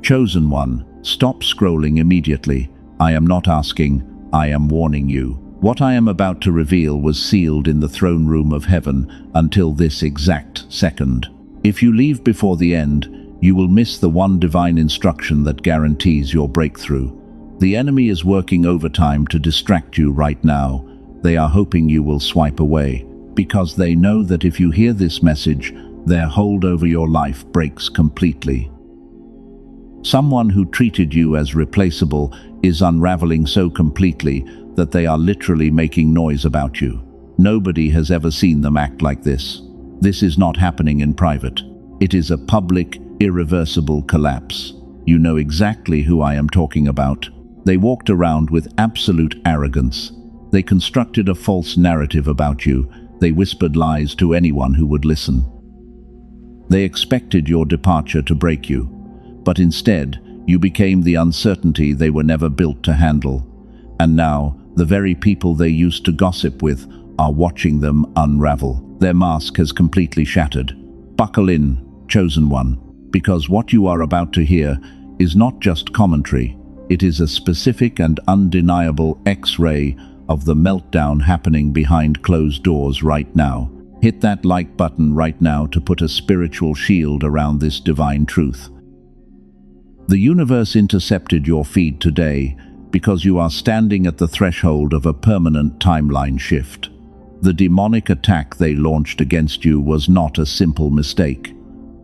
Chosen one, stop scrolling immediately. I am not asking, I am warning you. What I am about to reveal was sealed in the throne room of heaven until this exact second. If you leave before the end, you will miss the one divine instruction that guarantees your breakthrough. The enemy is working overtime to distract you right now. They are hoping you will swipe away, because they know that if you hear this message, their hold over your life breaks completely. Someone who treated you as replaceable is unraveling so completely that they are literally making noise about you. Nobody has ever seen them act like this. This is not happening in private. It is a public, irreversible collapse. You know exactly who I am talking about. They walked around with absolute arrogance. They constructed a false narrative about you. They whispered lies to anyone who would listen. They expected your departure to break you, but instead, you became the uncertainty they were never built to handle. And now, the very people they used to gossip with are watching them unravel. Their mask has completely shattered. Buckle in, chosen one, because what you are about to hear is not just commentary. It is a specific and undeniable X-ray of the meltdown happening behind closed doors right now. Hit that like button right now to put a spiritual shield around this divine truth. The universe intercepted your feed today because you are standing at the threshold of a permanent timeline shift. The demonic attack they launched against you was not a simple mistake.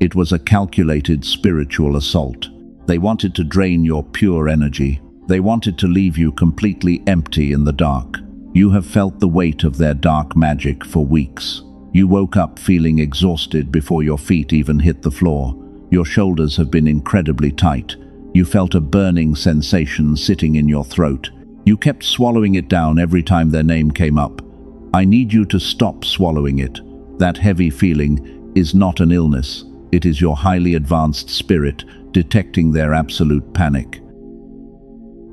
It was a calculated spiritual assault. They wanted to drain your pure energy. They wanted to leave you completely empty in the dark. You have felt the weight of their dark magic for weeks. You woke up feeling exhausted before your feet even hit the floor. Your shoulders have been incredibly tight. You felt a burning sensation sitting in your throat. You kept swallowing it down every time their name came up. I need you to stop swallowing it. That heavy feeling is not an illness. It is your highly advanced spirit detecting their absolute panic.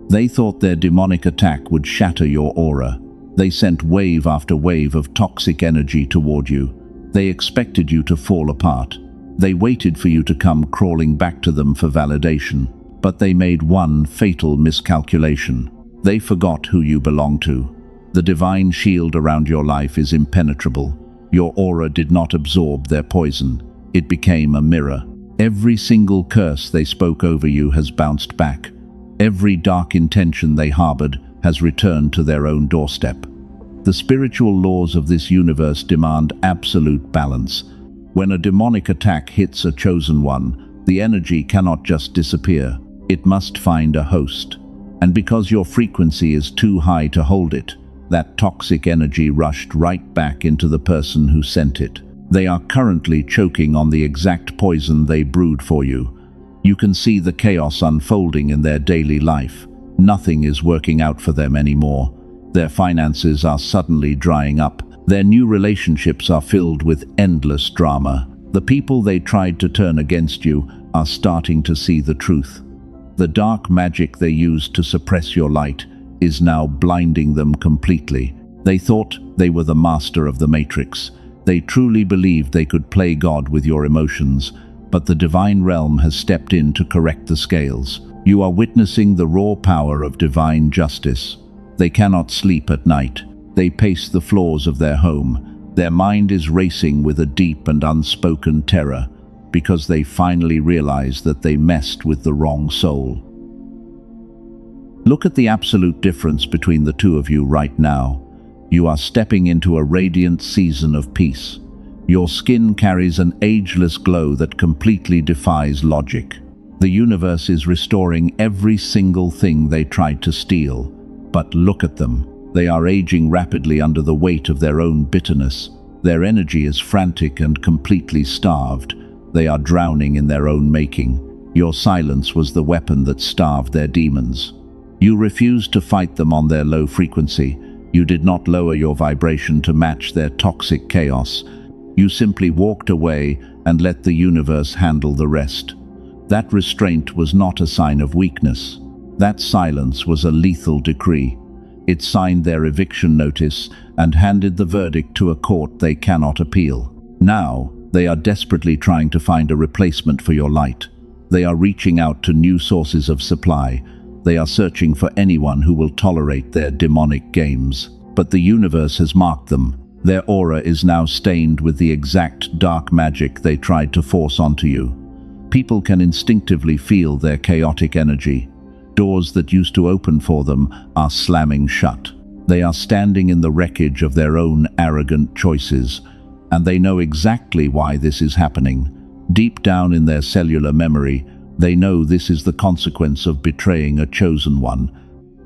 They thought their demonic attack would shatter your aura. They sent wave after wave of toxic energy toward you. They expected you to fall apart. They waited for you to come crawling back to them for validation. But they made one fatal miscalculation. They forgot who you belong to. The divine shield around your life is impenetrable. Your aura did not absorb their poison. It became a mirror. Every single curse they spoke over you has bounced back. Every dark intention they harbored has returned to their own doorstep. The spiritual laws of this universe demand absolute balance. When a demonic attack hits a chosen one, the energy cannot just disappear. It must find a host. And because your frequency is too high to hold it, that toxic energy rushed right back into the person who sent it. They are currently choking on the exact poison they brewed for you. You can see the chaos unfolding in their daily life. Nothing is working out for them anymore. Their finances are suddenly drying up. Their new relationships are filled with endless drama. The people they tried to turn against you are starting to see the truth. The dark magic they used to suppress your light is now blinding them completely. They thought they were the master of the matrix. They truly believed they could play God with your emotions, but the divine realm has stepped in to correct the scales. You are witnessing the raw power of divine justice. They cannot sleep at night. They pace the floors of their home. Their mind is racing with a deep and unspoken terror, because they finally realize that they messed with the wrong soul. Look at the absolute difference between the two of you right now. You are stepping into a radiant season of peace. Your skin carries an ageless glow that completely defies logic. The universe is restoring every single thing they tried to steal. But look at them. They are aging rapidly under the weight of their own bitterness. Their energy is frantic and completely starved. They are drowning in their own making. Your silence was the weapon that starved their demons. You refused to fight them on their low frequency. You did not lower your vibration to match their toxic chaos. You simply walked away and let the universe handle the rest. That restraint was not a sign of weakness. That silence was a lethal decree. It signed their eviction notice and handed the verdict to a court they cannot appeal. Now, they are desperately trying to find a replacement for your light. They are reaching out to new sources of supply. They are searching for anyone who will tolerate their demonic games. But the universe has marked them. Their aura is now stained with the exact dark magic they tried to force onto you. People can instinctively feel their chaotic energy. Doors that used to open for them are slamming shut. They are standing in the wreckage of their own arrogant choices, and they know exactly why this is happening. Deep down in their cellular memory, they know this is the consequence of betraying a chosen one.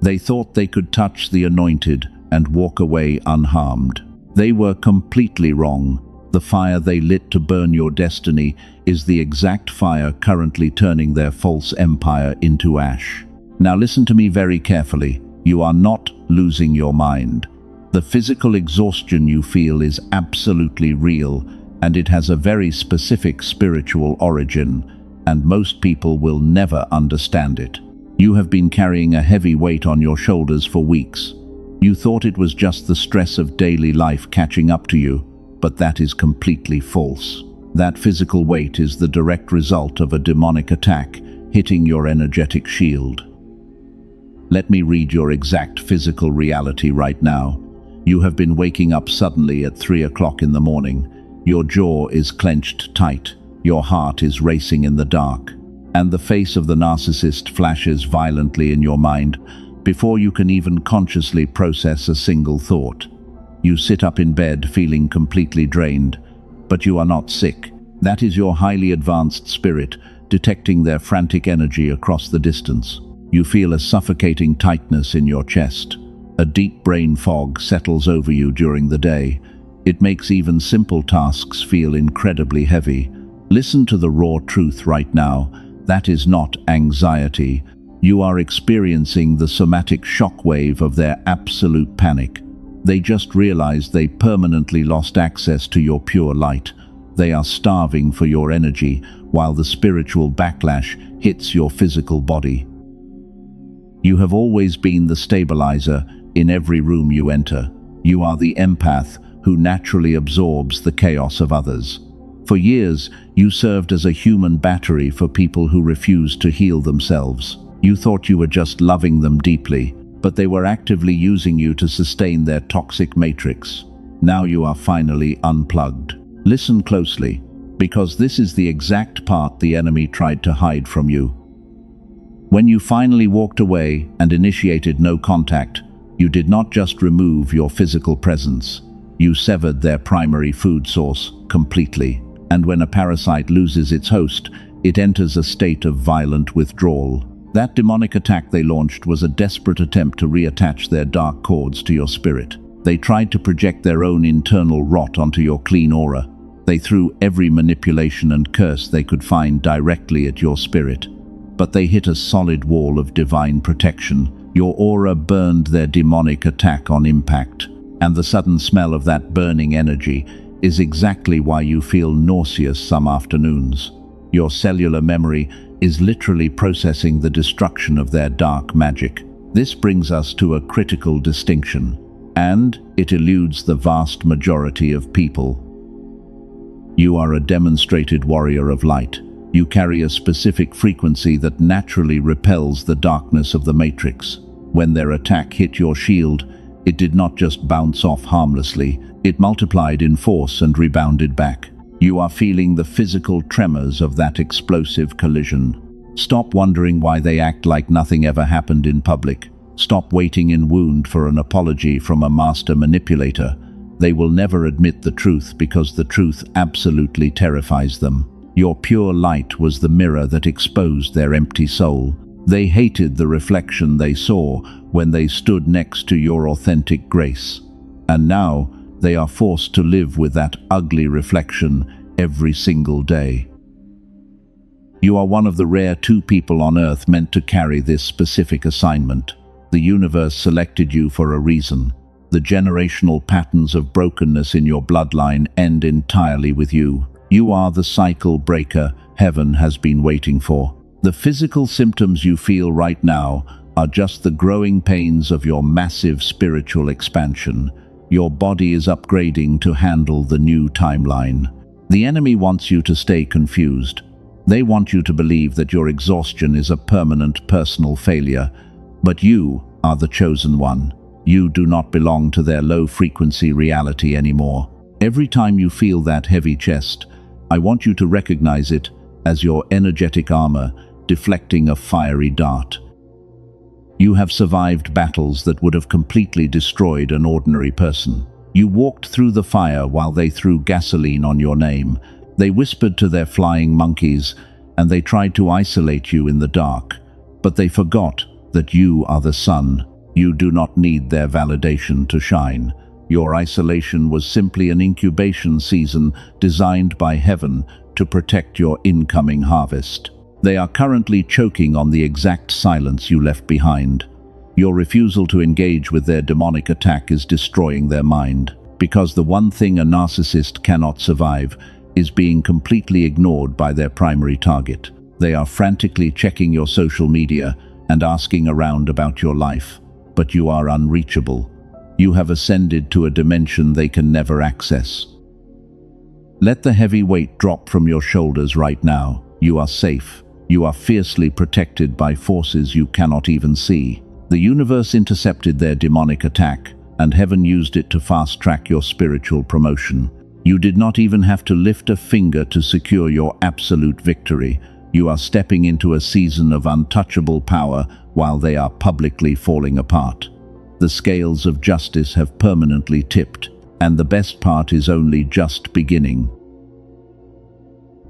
They thought they could touch the anointed and walk away unharmed. They were completely wrong. The fire they lit to burn your destiny is the exact fire currently turning their false empire into ash. Now listen to me very carefully. You are not losing your mind. The physical exhaustion you feel is absolutely real, and it has a very specific spiritual origin, and most people will never understand it. You have been carrying a heavy weight on your shoulders for weeks. You thought it was just the stress of daily life catching up to you, but that is completely false. That physical weight is the direct result of a demonic attack hitting your energetic shield. Let me read your exact physical reality right now. You have been waking up suddenly at 3 o'clock in the morning. Your jaw is clenched tight. Your heart is racing in the dark. And the face of the narcissist flashes violently in your mind before you can even consciously process a single thought. You sit up in bed feeling completely drained, but you are not sick. That is your highly advanced spirit detecting their frantic energy across the distance. You feel a suffocating tightness in your chest. A deep brain fog settles over you during the day. It makes even simple tasks feel incredibly heavy. Listen to the raw truth right now. That is not anxiety. You are experiencing the somatic shockwave of their absolute panic. They just realized they permanently lost access to your pure light. They are starving for your energy, while the spiritual backlash hits your physical body. You have always been the stabilizer in every room you enter. You are the empath who naturally absorbs the chaos of others. For years, you served as a human battery for people who refused to heal themselves. You thought you were just loving them deeply, but they were actively using you to sustain their toxic matrix. Now you are finally unplugged. Listen closely, because this is the exact part the enemy tried to hide from you. When you finally walked away and initiated no contact, you did not just remove your physical presence. You severed their primary food source completely. And when a parasite loses its host, it enters a state of violent withdrawal. That demonic attack they launched was a desperate attempt to reattach their dark cords to your spirit. They tried to project their own internal rot onto your clean aura. They threw every manipulation and curse they could find directly at your spirit. But they hit a solid wall of divine protection. Your aura burned their demonic attack on impact. And the sudden smell of that burning energy is exactly why you feel nauseous some afternoons. Your cellular memory is literally processing the destruction of their dark magic. This brings us to a critical distinction, and it eludes the vast majority of people. You are a demonstrated warrior of light. You carry a specific frequency that naturally repels the darkness of the matrix. When their attack hit your shield, it did not just bounce off harmlessly, it multiplied in force and rebounded back. You are feeling the physical tremors of that explosive collision. Stop wondering why they act like nothing ever happened in public. Stop waiting in wound for an apology from a master manipulator. They will never admit the truth because the truth absolutely terrifies them. Your pure light was the mirror that exposed their empty soul. They hated the reflection they saw when they stood next to your authentic grace. And now, they are forced to live with that ugly reflection every single day. You are one of the rare 2 people on Earth meant to carry this specific assignment. The universe selected you for a reason. The generational patterns of brokenness in your bloodline end entirely with you. You are the cycle breaker heaven has been waiting for. The physical symptoms you feel right now are just the growing pains of your massive spiritual expansion. Your body is upgrading to handle the new timeline. The enemy wants you to stay confused. They want you to believe that your exhaustion is a permanent personal failure, but you are the chosen one. You do not belong to their low-frequency reality anymore. Every time you feel that heavy chest, I want you to recognize it as your energetic armor deflecting a fiery dart. You have survived battles that would have completely destroyed an ordinary person. You walked through the fire while they threw gasoline on your name. They whispered to their flying monkeys, and they tried to isolate you in the dark. But they forgot that you are the sun. You do not need their validation to shine. Your isolation was simply an incubation season designed by heaven to protect your incoming harvest. They are currently choking on the exact silence you left behind. Your refusal to engage with their demonic attack is destroying their mind, because the one thing a narcissist cannot survive is being completely ignored by their primary target. They are frantically checking your social media and asking around about your life, but you are unreachable. You have ascended to a dimension they can never access. Let the heavy weight drop from your shoulders right now. You are safe. You are fiercely protected by forces you cannot even see. The universe intercepted their demonic attack, and heaven used it to fast-track your spiritual promotion. You did not even have to lift a finger to secure your absolute victory. You are stepping into a season of untouchable power while they are publicly falling apart. The scales of justice have permanently tipped, and the best part is only just beginning.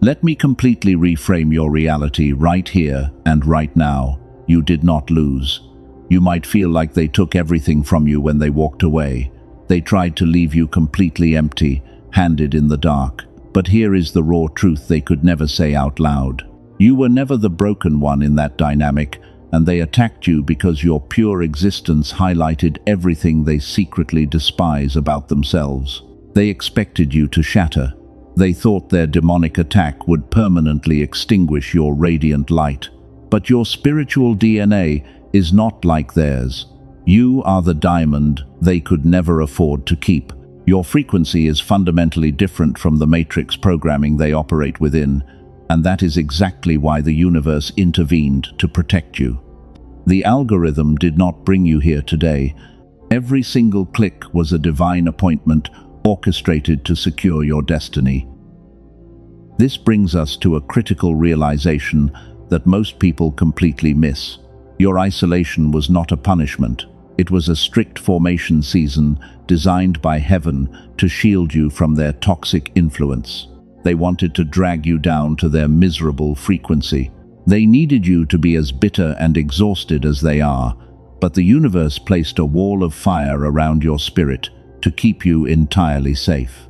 Let me completely reframe your reality right here and right now. You did not lose. You might feel like they took everything from you when they walked away. They tried to leave you completely empty, handed in the dark. But here is the raw truth they could never say out loud. You were never the broken one in that dynamic, and they attacked you because your pure existence highlighted everything they secretly despise about themselves. They expected you to shatter. They thought their demonic attack would permanently extinguish your radiant light. But your spiritual DNA is not like theirs. You are the diamond they could never afford to keep. Your frequency is fundamentally different from the matrix programming they operate within, and that is exactly why the universe intervened to protect you. The algorithm did not bring you here today. Every single click was a divine appointment orchestrated to secure your destiny. This brings us to a critical realization that most people completely miss. Your isolation was not a punishment. It was a strict formation season designed by heaven to shield you from their toxic influence. They wanted to drag you down to their miserable frequency. They needed you to be as bitter and exhausted as they are, but the universe placed a wall of fire around your spirit to keep you entirely safe.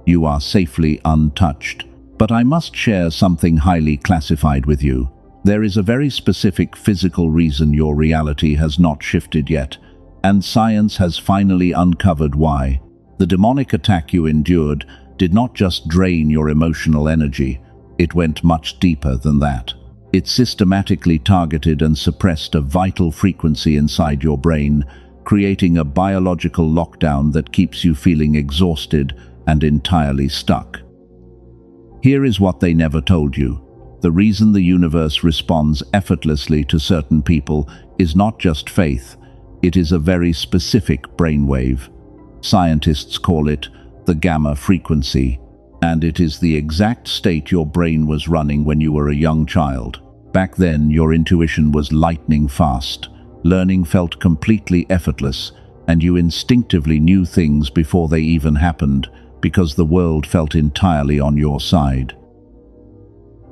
You are safely untouched. But I must share something highly classified with you. There is a very specific physical reason your reality has not shifted yet, and science has finally uncovered why. The demonic attack you endured did not just drain your emotional energy, it went much deeper than that. It systematically targeted and suppressed a vital frequency inside your brain, creating a biological lockdown that keeps you feeling exhausted and entirely stuck. Here is what they never told you. The reason the universe responds effortlessly to certain people is not just faith, it is a very specific brainwave. Scientists call it the gamma frequency, and it is the exact state your brain was running when you were a young child. Back then, your intuition was lightning fast. Learning felt completely effortless, and you instinctively knew things before they even happened, because the world felt entirely on your side.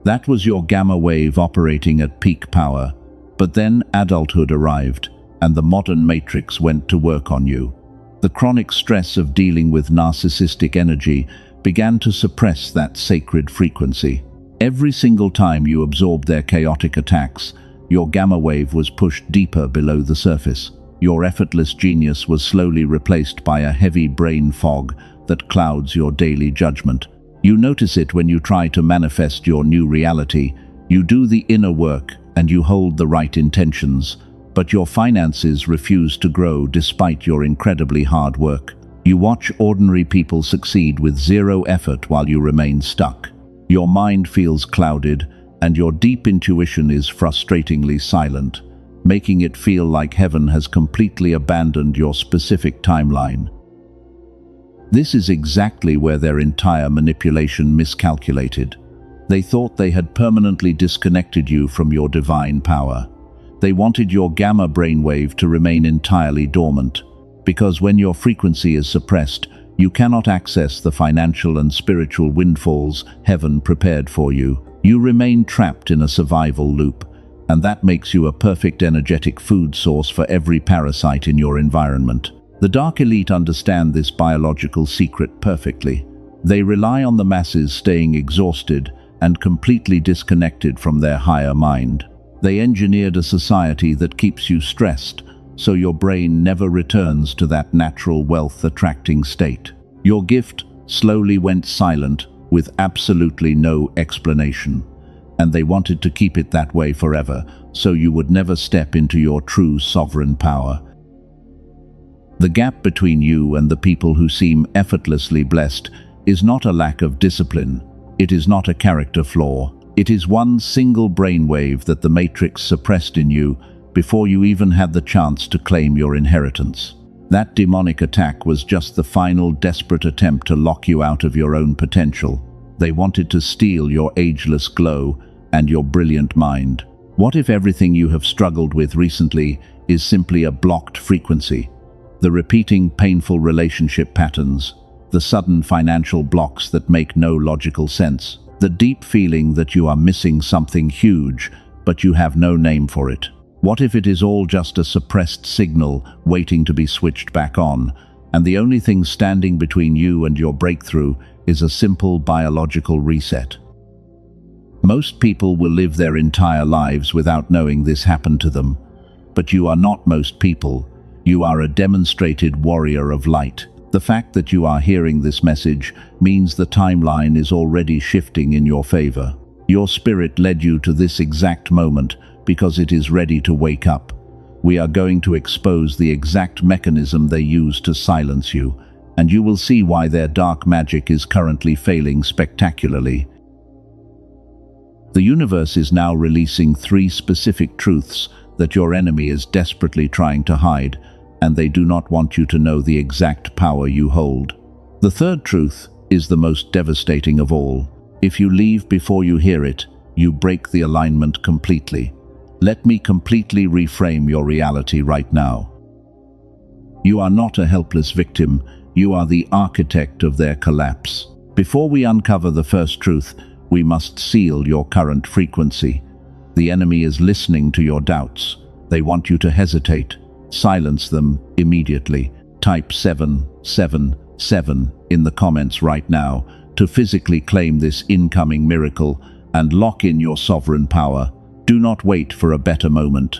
That was your gamma wave operating at peak power, but then adulthood arrived, and the modern matrix went to work on you. The chronic stress of dealing with narcissistic energy began to suppress that sacred frequency. Every single time you absorbed their chaotic attacks, your gamma wave was pushed deeper below the surface. Your effortless genius was slowly replaced by a heavy brain fog that clouds your daily judgment. You notice it when you try to manifest your new reality. You do the inner work and you hold the right intentions, but your finances refuse to grow despite your incredibly hard work. You watch ordinary people succeed with zero effort while you remain stuck. Your mind feels clouded, and your deep intuition is frustratingly silent, making it feel like heaven has completely abandoned your specific timeline. This is exactly where their entire manipulation miscalculated. They thought they had permanently disconnected you from your divine power. They wanted your gamma brainwave to remain entirely dormant, because when your frequency is suppressed, you cannot access the financial and spiritual windfalls heaven prepared for you. You remain trapped in a survival loop, and that makes you a perfect energetic food source for every parasite in your environment. The dark elite understand this biological secret perfectly. They rely on the masses staying exhausted and completely disconnected from their higher mind. They engineered a society that keeps you stressed, so your brain never returns to that natural wealth-attracting state. Your gift slowly went silent with absolutely no explanation, and they wanted to keep it that way forever, so you would never step into your true sovereign power. The gap between you and the people who seem effortlessly blessed is not a lack of discipline. It is not a character flaw. It is one single brainwave that the Matrix suppressed in you before you even had the chance to claim your inheritance. That demonic attack was just the final desperate attempt to lock you out of your own potential. They wanted to steal your ageless glow and your brilliant mind. What if everything you have struggled with recently is simply a blocked frequency? The repeating painful relationship patterns, the sudden financial blocks that make no logical sense, the deep feeling that you are missing something huge, but you have no name for it. What if it is all just a suppressed signal waiting to be switched back on, and the only thing standing between you and your breakthrough is a simple biological reset? Most people will live their entire lives without knowing this happened to them. But you are not most people. You are a demonstrated warrior of light. The fact that you are hearing this message means the timeline is already shifting in your favor. Your spirit led you to this exact moment because it is ready to wake up. We are going to expose the exact mechanism they use to silence you, and you will see why their dark magic is currently failing spectacularly. The universe is now releasing 3 specific truths that your enemy is desperately trying to hide, and they do not want you to know the exact power you hold. The third truth is the most devastating of all. If you leave before you hear it, you break the alignment completely. Let me completely reframe your reality right now. You are not a helpless victim, you are the architect of their collapse. Before we uncover the first truth, we must seal your current frequency. The enemy is listening to your doubts. They want you to hesitate. Silence them immediately. Type 777 in the comments right now to physically claim this incoming miracle and lock in your sovereign power. Do not wait for a better moment.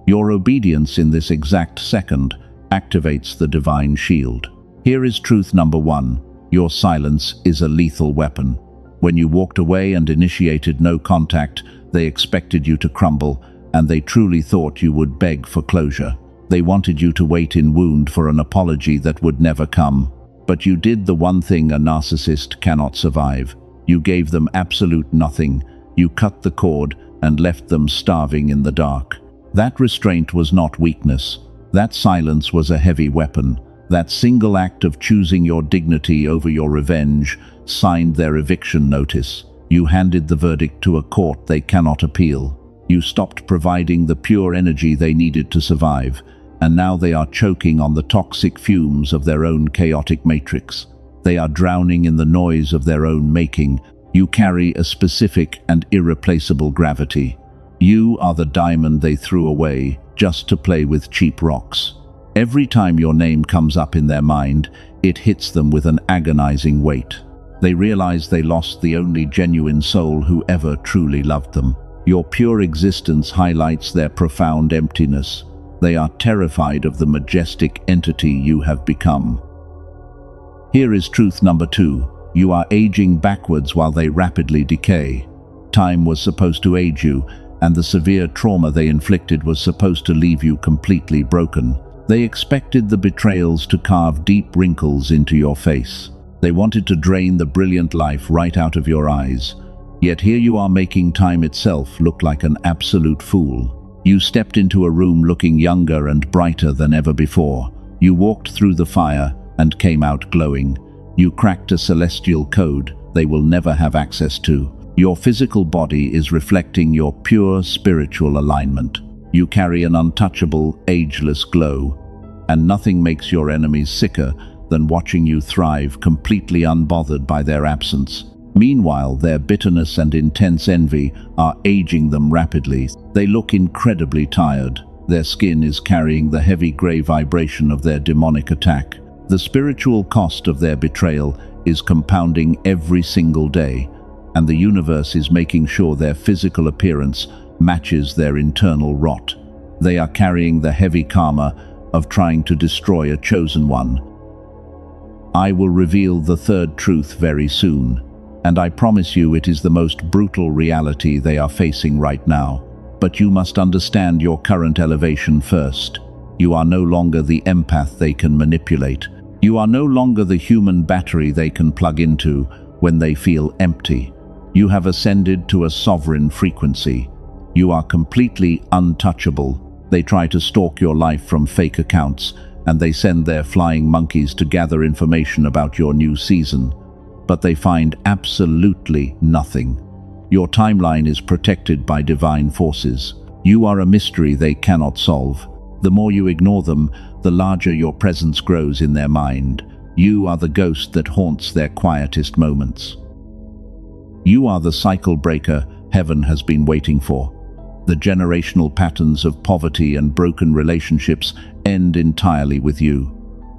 Your obedience in this exact second activates the divine shield. Here is truth number 1. Your silence is a lethal weapon. When you walked away and initiated no contact, they expected you to crumble, and they truly thought you would beg for closure. They wanted you to wait in wound for an apology that would never come. But you did the one thing a narcissist cannot survive. You gave them absolute nothing. You cut the cord and left them starving in the dark. That restraint was not weakness. That silence was a heavy weapon. That single act of choosing your dignity over your revenge signed their eviction notice. You handed the verdict to a court they cannot appeal. You stopped providing the pure energy they needed to survive, and now they are choking on the toxic fumes of their own chaotic matrix. They are drowning in the noise of their own making. You carry a specific and irreplaceable gravity. You are the diamond they threw away just to play with cheap rocks. Every time your name comes up in their mind, it hits them with an agonizing weight. They realize they lost the only genuine soul who ever truly loved them. Your pure existence highlights their profound emptiness. They are terrified of the majestic entity you have become. Here is truth number 2. You are aging backwards while they rapidly decay. Time was supposed to age you, and the severe trauma they inflicted was supposed to leave you completely broken. They expected the betrayals to carve deep wrinkles into your face. They wanted to drain the brilliant life right out of your eyes. Yet here you are making time itself look like an absolute fool. You stepped into a room looking younger and brighter than ever before. You walked through the fire and came out glowing. You cracked a celestial code they will never have access to. Your physical body is reflecting your pure spiritual alignment. You carry an untouchable, ageless glow, and nothing makes your enemies sicker than watching you thrive completely unbothered by their absence. Meanwhile, their bitterness and intense envy are aging them rapidly. They look incredibly tired. Their skin is carrying the heavy grey vibration of their demonic attack. The spiritual cost of their betrayal is compounding every single day, and the universe is making sure their physical appearance matches their internal rot. They are carrying the heavy karma of trying to destroy a chosen one. I will reveal the third truth very soon, and I promise you it is the most brutal reality they are facing right now. But you must understand your current elevation first. You are no longer the empath they can manipulate. You are no longer the human battery they can plug into when they feel empty. You have ascended to a sovereign frequency. You are completely untouchable. They try to stalk your life from fake accounts, and they send their flying monkeys to gather information about your new season. But they find absolutely nothing. Your timeline is protected by divine forces. You are a mystery they cannot solve. The more you ignore them, the larger your presence grows in their mind. You are the ghost that haunts their quietest moments. You are the cycle breaker heaven has been waiting for. The generational patterns of poverty and broken relationships end entirely with you.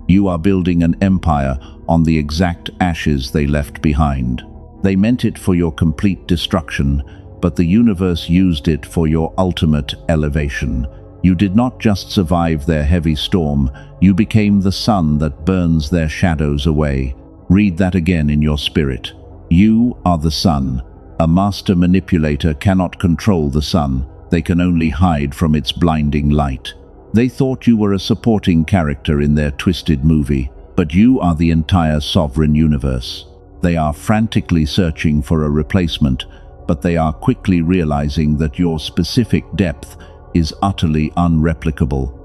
You are building an empire on the exact ashes they left behind. They meant it for your complete destruction, but the universe used it for your ultimate elevation. You did not just survive their heavy storm, you became the sun that burns their shadows away. Read that again in your spirit. You are the sun. A master manipulator cannot control the sun. They can only hide from its blinding light. They thought you were a supporting character in their twisted movie, but you are the entire sovereign universe. They are frantically searching for a replacement, but they are quickly realizing that your specific depth is utterly unreplicable.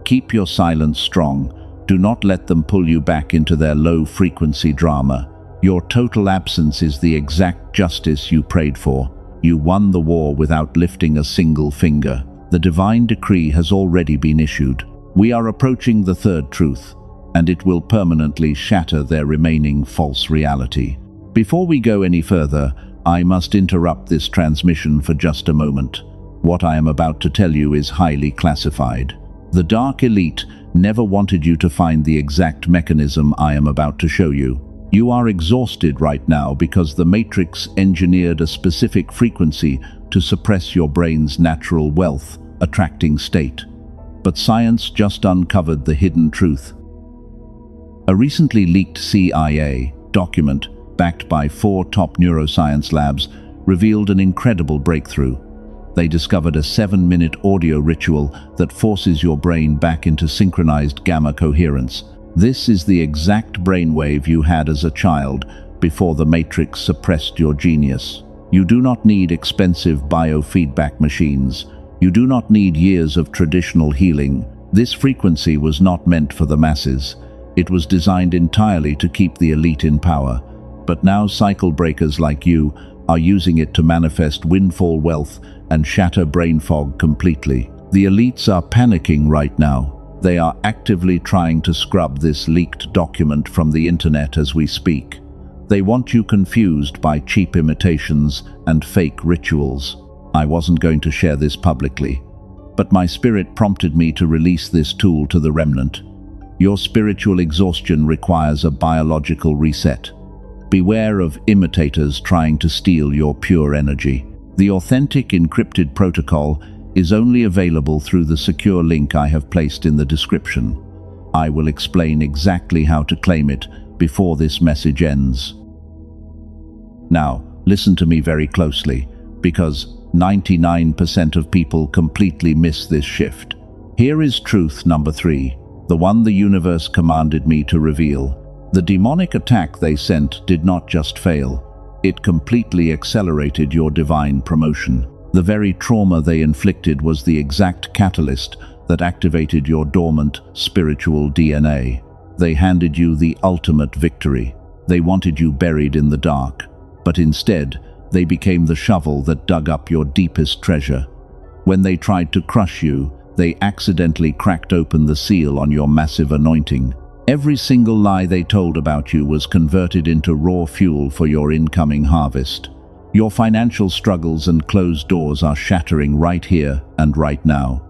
Keep your silence strong. Do not let them pull you back into their low-frequency drama. Your total absence is the exact justice you prayed for. You won the war without lifting a single finger. The divine decree has already been issued. We are approaching the third truth, and it will permanently shatter their remaining false reality. Before we go any further, I must interrupt this transmission for just a moment. What I am about to tell you is highly classified. The Dark Elite never wanted you to find the exact mechanism I am about to show you. You are exhausted right now because the Matrix engineered a specific frequency to suppress your brain's natural wealth, attracting state. But science just uncovered the hidden truth. A recently leaked CIA document, backed by 4 top neuroscience labs, revealed an incredible breakthrough. They discovered a 7-minute audio ritual that forces your brain back into synchronized gamma coherence. This is the exact brainwave you had as a child before the Matrix suppressed your genius. You do not need expensive biofeedback machines. You do not need years of traditional healing. This frequency was not meant for the masses. It was designed entirely to keep the elite in power. But now cycle breakers like you are using it to manifest windfall wealth and shatter brain fog completely. The elites are panicking right now. They are actively trying to scrub this leaked document from the internet as we speak. They want you confused by cheap imitations and fake rituals. I wasn't going to share this publicly, but my spirit prompted me to release this tool to the remnant. Your spiritual exhaustion requires a biological reset. Beware of imitators trying to steal your pure energy. The authentic encrypted protocol is only available through the secure link I have placed in the description. I will explain exactly how to claim it before this message ends. Now, listen to me very closely, because 99% of people completely miss this shift. Here is truth number 3, the one the universe commanded me to reveal. The demonic attack they sent did not just fail. It completely accelerated your divine promotion. The very trauma they inflicted was the exact catalyst that activated your dormant spiritual DNA. They handed you the ultimate victory. They wanted you buried in the dark, but instead, they became the shovel that dug up your deepest treasure. When they tried to crush you, they accidentally cracked open the seal on your massive anointing. Every single lie they told about you was converted into raw fuel for your incoming harvest. Your financial struggles and closed doors are shattering right here and right now.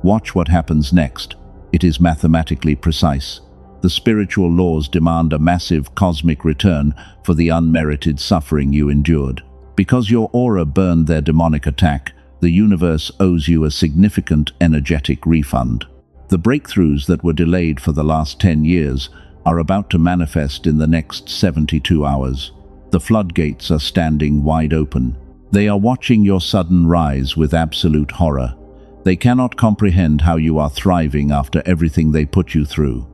Watch what happens next. It is mathematically precise. The spiritual laws demand a massive cosmic return for the unmerited suffering you endured. Because your aura burned their demonic attack, the universe owes you a significant energetic refund. The breakthroughs that were delayed for the last 10 years are about to manifest in the next 72 hours. The floodgates are standing wide open. They are watching your sudden rise with absolute horror. They cannot comprehend how you are thriving after everything they put you through.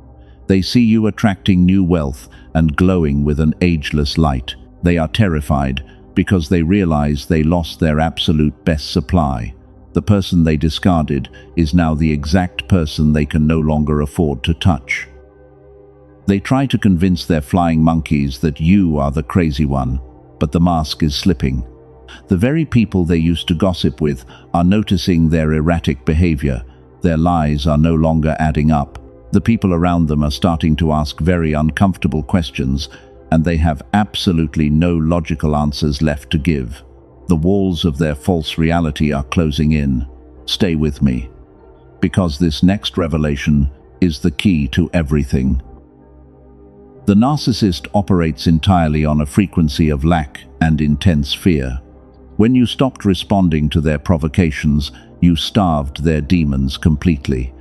They see you attracting new wealth and glowing with an ageless light. They are terrified because they realize they lost their absolute best supply. The person they discarded is now the exact person they can no longer afford to touch. They try to convince their flying monkeys that you are the crazy one, but the mask is slipping. The very people they used to gossip with are noticing their erratic behavior. Their lies are no longer adding up. The people around them are starting to ask very uncomfortable questions, and they have absolutely no logical answers left to give. The walls of their false reality are closing in. Stay with me, because this next revelation is the key to everything. The narcissist operates entirely on a frequency of lack and intense fear. When you stopped responding to their provocations, you starved their demons completely.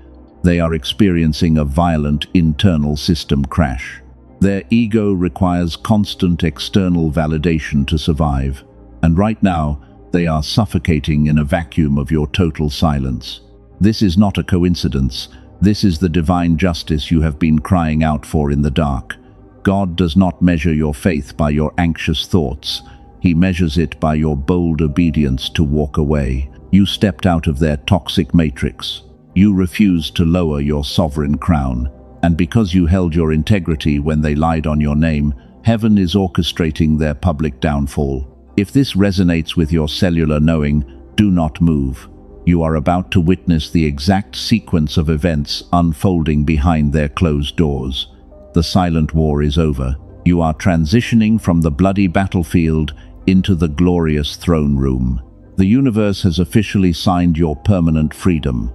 They are experiencing a violent internal system crash. Their ego requires constant external validation to survive, and right now, they are suffocating in a vacuum of your total silence. This is not a coincidence. This is the divine justice you have been crying out for in the dark. God does not measure your faith by your anxious thoughts. He measures it by your bold obedience to walk away. You stepped out of their toxic matrix. You refused to lower your sovereign crown. And because you held your integrity when they lied on your name, heaven is orchestrating their public downfall. If this resonates with your cellular knowing, do not move. You are about to witness the exact sequence of events unfolding behind their closed doors. The silent war is over. You are transitioning from the bloody battlefield into the glorious throne room. The universe has officially signed your permanent freedom,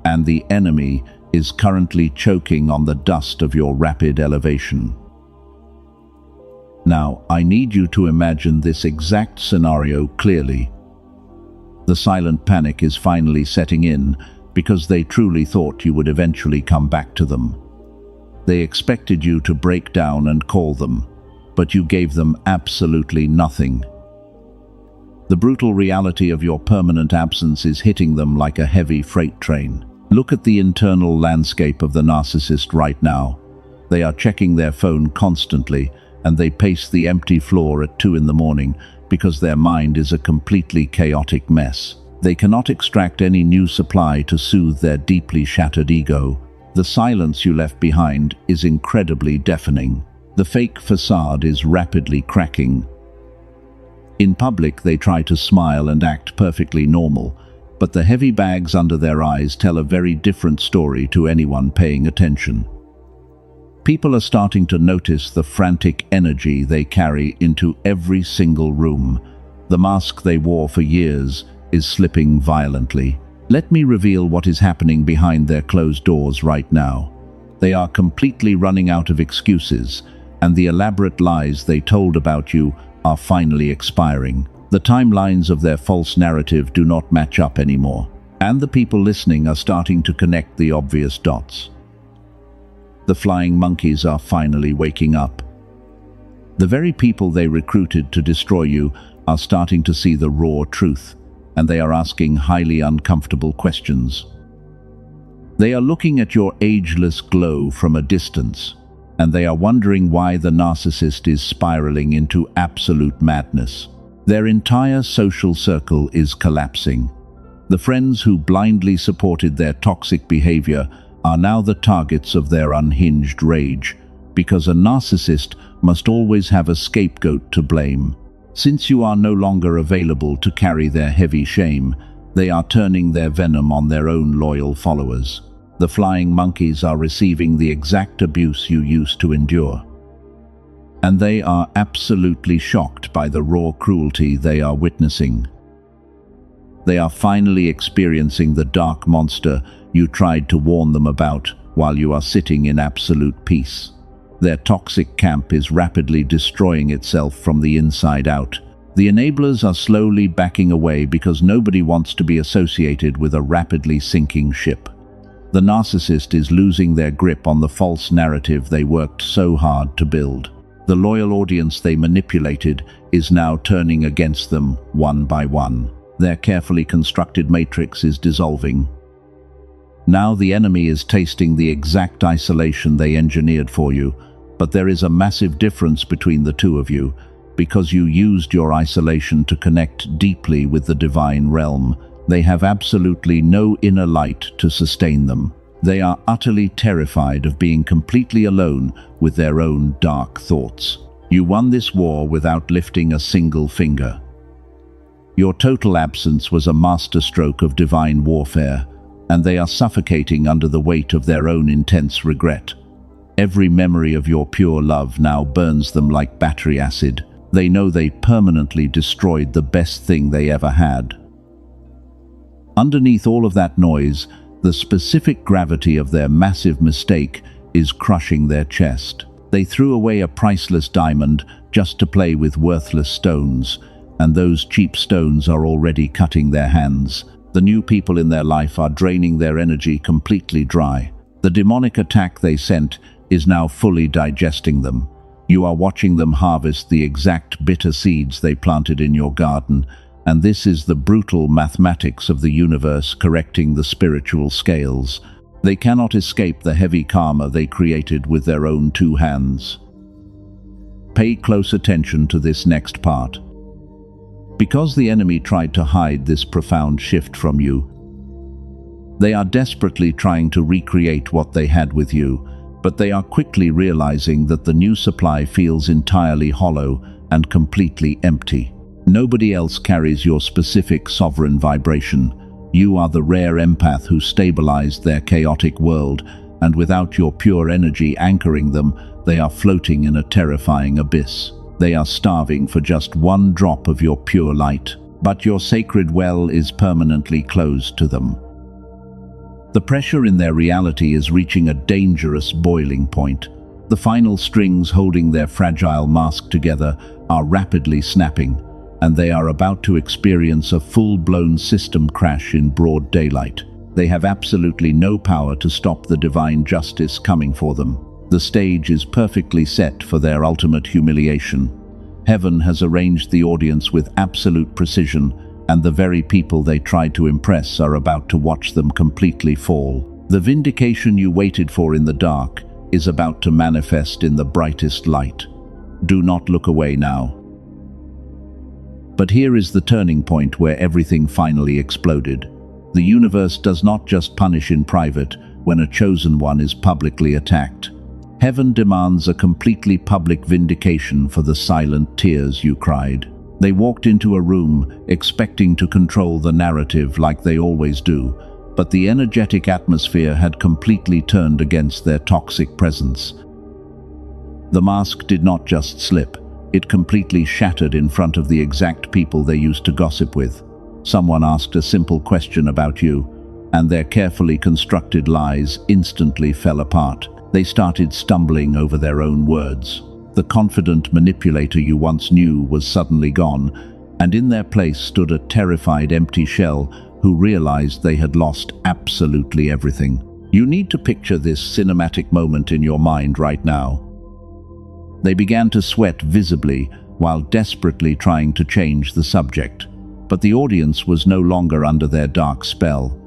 and the enemy is currently choking on the dust of your rapid elevation. Now, I need you to imagine this exact scenario clearly. The silent panic is finally setting in because they truly thought you would eventually come back to them. They expected you to break down and call them, but you gave them absolutely nothing. The brutal reality of your permanent absence is hitting them like a heavy freight train. Look at the internal landscape of the narcissist right now. They are checking their phone constantly, and they pace the empty floor at 2 in the morning because their mind is a completely chaotic mess. They cannot extract any new supply to soothe their deeply shattered ego. The silence you left behind is incredibly deafening. The fake facade is rapidly cracking. In public, they try to smile and act perfectly normal, but the heavy bags under their eyes tell a very different story to anyone paying attention. People are starting to notice the frantic energy they carry into every single room. The mask they wore for years is slipping violently. Let me reveal what is happening behind their closed doors right now. They are completely running out of excuses, and the elaborate lies they told about you are finally expiring. The timelines of their false narrative do not match up anymore, and the people listening are starting to connect the obvious dots. The flying monkeys are finally waking up. The very people they recruited to destroy you are starting to see the raw truth, and they are asking highly uncomfortable questions. They are looking at your ageless glow from a distance, and they are wondering why the narcissist is spiraling into absolute madness. Their entire social circle is collapsing. The friends who blindly supported their toxic behavior are now the targets of their unhinged rage, because a narcissist must always have a scapegoat to blame. Since you are no longer available to carry their heavy shame, they are turning their venom on their own loyal followers. The flying monkeys are receiving the exact abuse you used to endure. And they are absolutely shocked by the raw cruelty they are witnessing. They are finally experiencing the dark monster you tried to warn them about while you are sitting in absolute peace. Their toxic camp is rapidly destroying itself from the inside out. The enablers are slowly backing away because nobody wants to be associated with a rapidly sinking ship. The narcissist is losing their grip on the false narrative they worked so hard to build. The loyal audience they manipulated is now turning against them one by one. Their carefully constructed matrix is dissolving. Now the enemy is tasting the exact isolation they engineered for you, but there is a massive difference between the two of you, because you used your isolation to connect deeply with the divine realm. They have absolutely no inner light to sustain them. They are utterly terrified of being completely alone with their own dark thoughts. You won this war without lifting a single finger. Your total absence was a masterstroke of divine warfare, and they are suffocating under the weight of their own intense regret. Every memory of your pure love now burns them like battery acid. They know they permanently destroyed the best thing they ever had. Underneath all of that noise, the specific gravity of their massive mistake is crushing their chest. They threw away a priceless diamond just to play with worthless stones, and those cheap stones are already cutting their hands. The new people in their life are draining their energy completely dry. The demonic attack they sent is now fully digesting them. You are watching them harvest the exact bitter seeds they planted in your garden, and this is the brutal mathematics of the universe correcting the spiritual scales. They cannot escape the heavy karma they created with their own two hands. Pay close attention to this next part. Because the enemy tried to hide this profound shift from you, they are desperately trying to recreate what they had with you, but they are quickly realizing that the new supply feels entirely hollow and completely empty. Nobody else carries your specific sovereign vibration. You are the rare empath who stabilized their chaotic world, and without your pure energy anchoring them, they are floating in a terrifying abyss. They are starving for just one drop of your pure light, but your sacred well is permanently closed to them. The pressure in their reality is reaching a dangerous boiling point. The final strings holding their fragile mask together are rapidly snapping, and they are about to experience a full-blown system crash in broad daylight. They have absolutely no power to stop the divine justice coming for them. The stage is perfectly set for their ultimate humiliation. Heaven has arranged the audience with absolute precision, and the very people they tried to impress are about to watch them completely fall. The vindication you waited for in the dark is about to manifest in the brightest light. Do not look away now. But here is the turning point where everything finally exploded. The universe does not just punish in private when a chosen one is publicly attacked. Heaven demands a completely public vindication for the silent tears you cried. They walked into a room expecting to control the narrative like they always do, but the energetic atmosphere had completely turned against their toxic presence. The mask did not just slip, it completely shattered in front of the exact people they used to gossip with. Someone asked a simple question about you, and their carefully constructed lies instantly fell apart. They started stumbling over their own words. The confident manipulator you once knew was suddenly gone, and in their place stood a terrified empty shell who realized they had lost absolutely everything. You need to picture this cinematic moment in your mind right now. They began to sweat visibly while desperately trying to change the subject, but the audience was no longer under their dark spell.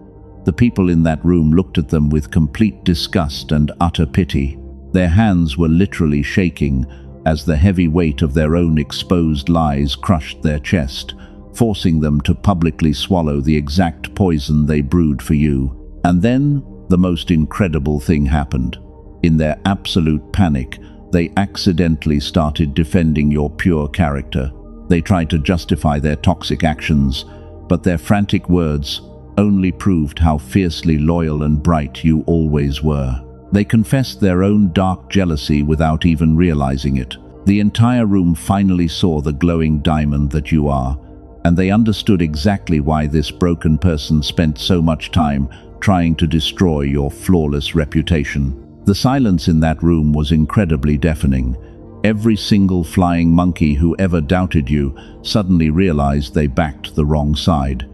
The people in that room looked at them with complete disgust and utter pity. Their hands were literally shaking as the heavy weight of their own exposed lies crushed their chest, forcing them to publicly swallow the exact poison they brewed for you. And then, the most incredible thing happened. In their absolute panic, they accidentally started defending your pure character. They tried to justify their toxic actions, but their frantic words only proved how fiercely loyal and bright you always were. They confessed their own dark jealousy without even realizing it. The entire room finally saw the glowing diamond that you are, and they understood exactly why this broken person spent so much time trying to destroy your flawless reputation. The silence in that room was incredibly deafening. Every single flying monkey who ever doubted you suddenly realized they backed the wrong side.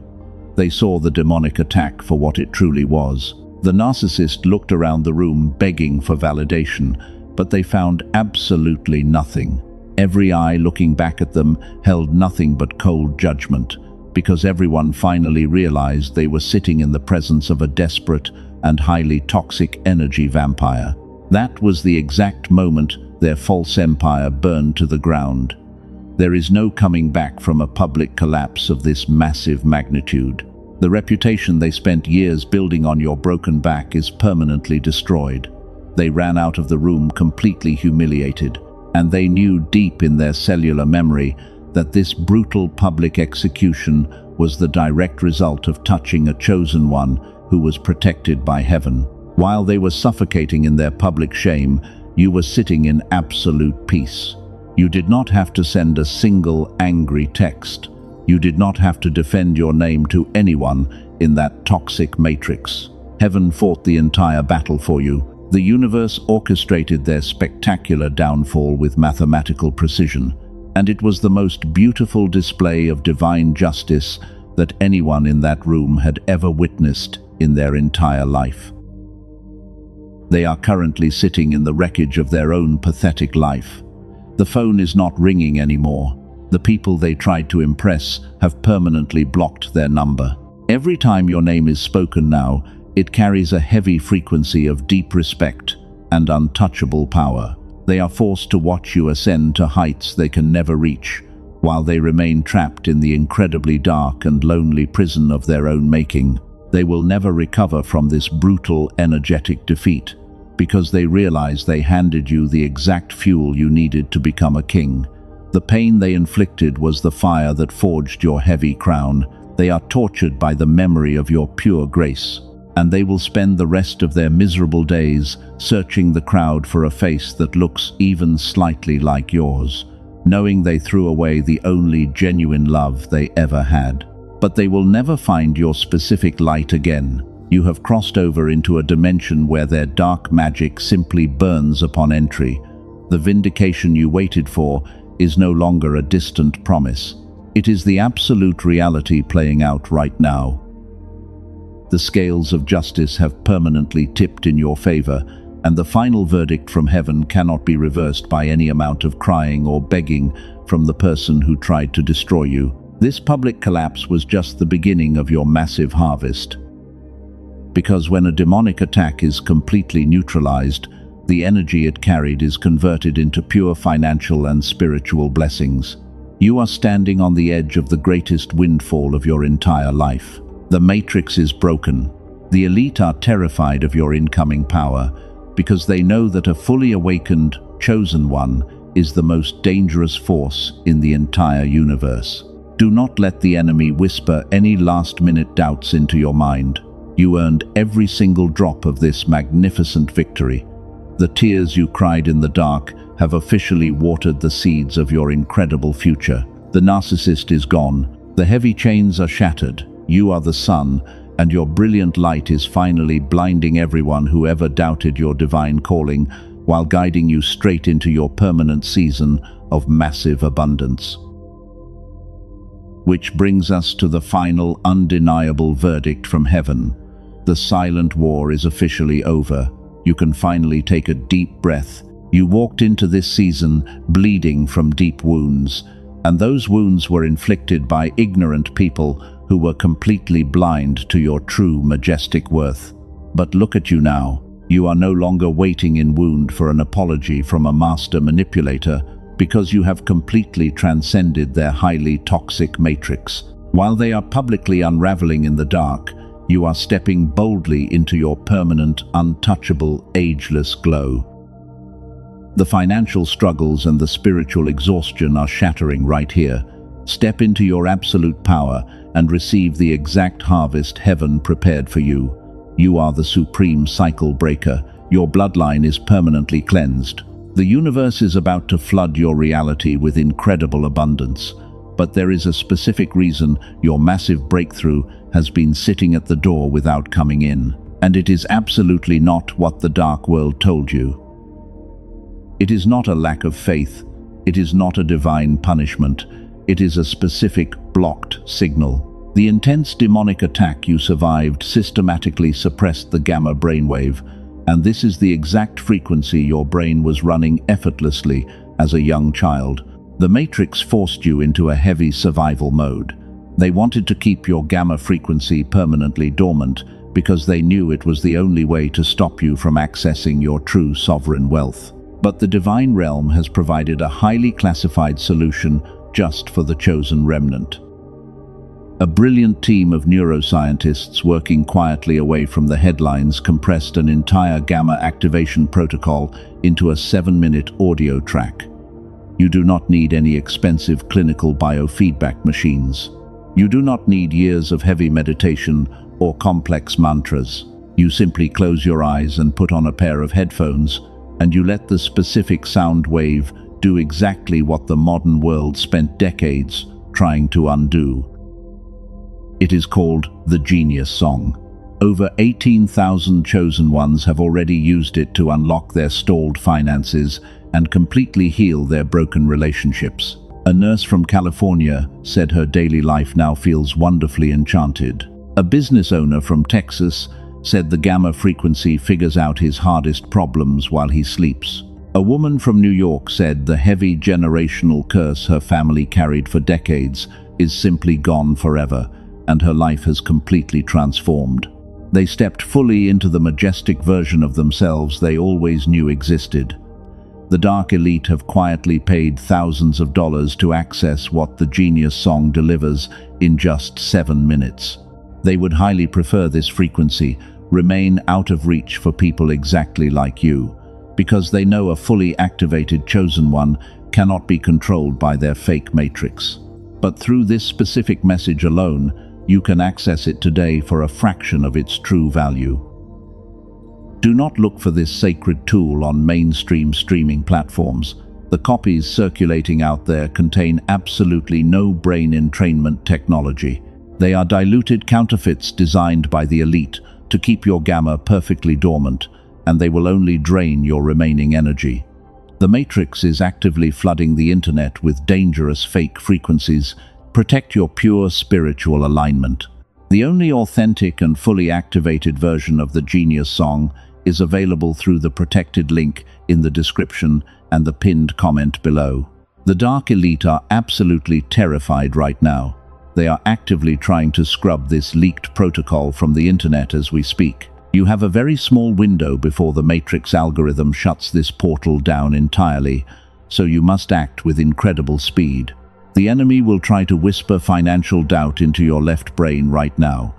They saw the demonic attack for what it truly was. The narcissist looked around the room begging for validation, but they found absolutely nothing. Every eye looking back at them held nothing but cold judgment, because everyone finally realized they were sitting in the presence of a desperate and highly toxic energy vampire. That was the exact moment their false empire burned to the ground. There is no coming back from a public collapse of this massive magnitude. The reputation they spent years building on your broken back is permanently destroyed. They ran out of the room completely humiliated, and they knew deep in their cellular memory that this brutal public execution was the direct result of touching a chosen one who was protected by heaven. While they were suffocating in their public shame, you were sitting in absolute peace. You did not have to send a single angry text. You did not have to defend your name to anyone in that toxic matrix. Heaven fought the entire battle for you. The universe orchestrated their spectacular downfall with mathematical precision, and it was the most beautiful display of divine justice that anyone in that room had ever witnessed in their entire life. They are currently sitting in the wreckage of their own pathetic life. The phone is not ringing anymore. The people they tried to impress have permanently blocked their number. Every time your name is spoken now, it carries a heavy frequency of deep respect and untouchable power. They are forced to watch you ascend to heights they can never reach, while they remain trapped in the incredibly dark and lonely prison of their own making. They will never recover from this brutal, energetic defeat, because they realize they handed you the exact fuel you needed to become a king. The pain they inflicted was the fire that forged your heavy crown. They are tortured by the memory of your pure grace, and they will spend the rest of their miserable days searching the crowd for a face that looks even slightly like yours, knowing they threw away the only genuine love they ever had. But they will never find your specific light again. You have crossed over into a dimension where their dark magic simply burns upon entry. The vindication you waited for is no longer a distant promise. It is the absolute reality playing out right now. The scales of justice have permanently tipped in your favor, and the final verdict from heaven cannot be reversed by any amount of crying or begging from the person who tried to destroy you. This public collapse was just the beginning of your massive harvest. Because when a demonic attack is completely neutralized, the energy it carried is converted into pure financial and spiritual blessings. You are standing on the edge of the greatest windfall of your entire life. The matrix is broken. The elite are terrified of your incoming power because they know that a fully awakened, chosen one is the most dangerous force in the entire universe. Do not let the enemy whisper any last-minute doubts into your mind. You earned every single drop of this magnificent victory. The tears you cried in the dark have officially watered the seeds of your incredible future. The narcissist is gone. The heavy chains are shattered. You are the sun, and your brilliant light is finally blinding everyone who ever doubted your divine calling, while guiding you straight into your permanent season of massive abundance. Which brings us to the final, undeniable verdict from heaven. The silent war is officially over. You can finally take a deep breath. You walked into this season bleeding from deep wounds, and those wounds were inflicted by ignorant people who were completely blind to your true majestic worth. But look at you now. You are no longer waiting in wound for an apology from a master manipulator because you have completely transcended their highly toxic matrix. While they are publicly unraveling in the dark, you are stepping boldly into your permanent, untouchable, ageless glow. The financial struggles and the spiritual exhaustion are shattering right here. Step into your absolute power and receive the exact harvest heaven prepared for you. You are the supreme cycle breaker. Your bloodline is permanently cleansed. The universe is about to flood your reality with incredible abundance. But there is a specific reason your massive breakthrough has been sitting at the door without coming in. And it is absolutely not what the dark world told you. It is not a lack of faith. It is not a divine punishment. It is a specific, blocked signal. The intense demonic attack you survived systematically suppressed the gamma brainwave, and this is the exact frequency your brain was running effortlessly as a young child. The Matrix forced you into a heavy survival mode. They wanted to keep your gamma frequency permanently dormant because they knew it was the only way to stop you from accessing your true sovereign wealth. But the divine realm has provided a highly classified solution just for the chosen remnant. A brilliant team of neuroscientists working quietly away from the headlines compressed an entire gamma activation protocol into a 7-minute audio track. You do not need any expensive clinical biofeedback machines. You do not need years of heavy meditation or complex mantras. You simply close your eyes and put on a pair of headphones, and you let the specific sound wave do exactly what the modern world spent decades trying to undo. It is called the Genius Song. Over 18,000 chosen ones have already used it to unlock their stalled finances and completely heal their broken relationships. A nurse from California said her daily life now feels wonderfully enchanted. A business owner from Texas said the gamma frequency figures out his hardest problems while he sleeps. A woman from New York said the heavy generational curse her family carried for decades is simply gone forever, and her life has completely transformed. They stepped fully into the majestic version of themselves they always knew existed. The dark elite have quietly paid thousands of dollars to access what the Genius Song delivers in just 7 minutes. They would highly prefer this frequency remain out of reach for people exactly like you, because they know a fully activated chosen one cannot be controlled by their fake matrix. But through this specific message alone, you can access it today for a fraction of its true value. Do not look for this sacred tool on mainstream streaming platforms. The copies circulating out there contain absolutely no brain entrainment technology. They are diluted counterfeits designed by the elite to keep your gamma perfectly dormant, and they will only drain your remaining energy. The Matrix is actively flooding the internet with dangerous fake frequencies. Protect your pure spiritual alignment. The only authentic and fully activated version of the Genius Song is available through the protected link in the description and the pinned comment below. The dark elite are absolutely terrified right now. They are actively trying to scrub this leaked protocol from the internet as we speak. You have a very small window before the Matrix algorithm shuts this portal down entirely, so you must act with incredible speed. The enemy will try to whisper financial doubt into your left brain right now.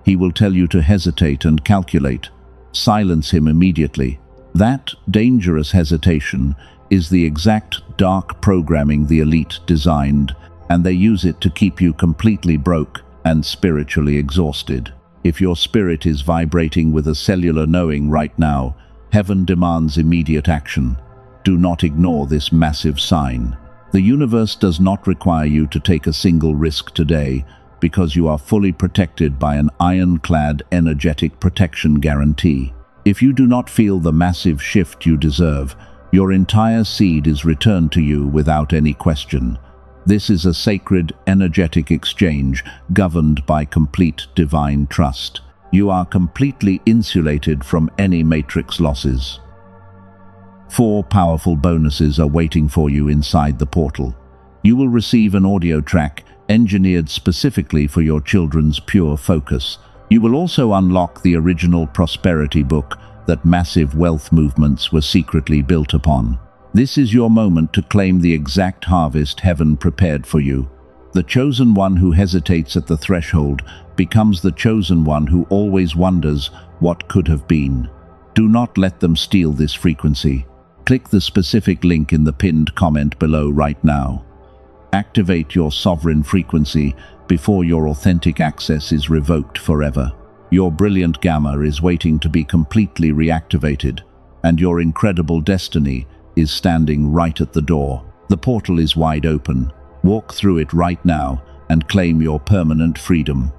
He will tell you to hesitate and calculate. Silence him immediately. That dangerous hesitation is the exact dark programming the elite designed, and they use it to keep you completely broke and spiritually exhausted. If your spirit is vibrating with a cellular knowing right now, heaven demands immediate action. Do not ignore this massive sign. The universe does not require you to take a single risk today because you are fully protected by an ironclad energetic protection guarantee. If you do not feel the massive shift you deserve, your entire seed is returned to you without any question. This is a sacred, energetic exchange governed by complete divine trust. You are completely insulated from any matrix losses. 4 powerful bonuses are waiting for you inside the portal. You will receive an audio track engineered specifically for your children's pure focus. You will also unlock the original prosperity book that massive wealth movements were secretly built upon. This is your moment to claim the exact harvest heaven prepared for you. The chosen one who hesitates at the threshold becomes the chosen one who always wonders what could have been. Do not let them steal this frequency. Click the specific link in the pinned comment below right now. Activate your sovereign frequency before your authentic access is revoked forever. Your brilliant gamma is waiting to be completely reactivated, and your incredible destiny is standing right at the door. The portal is wide open. Walk through it right now and claim your permanent freedom.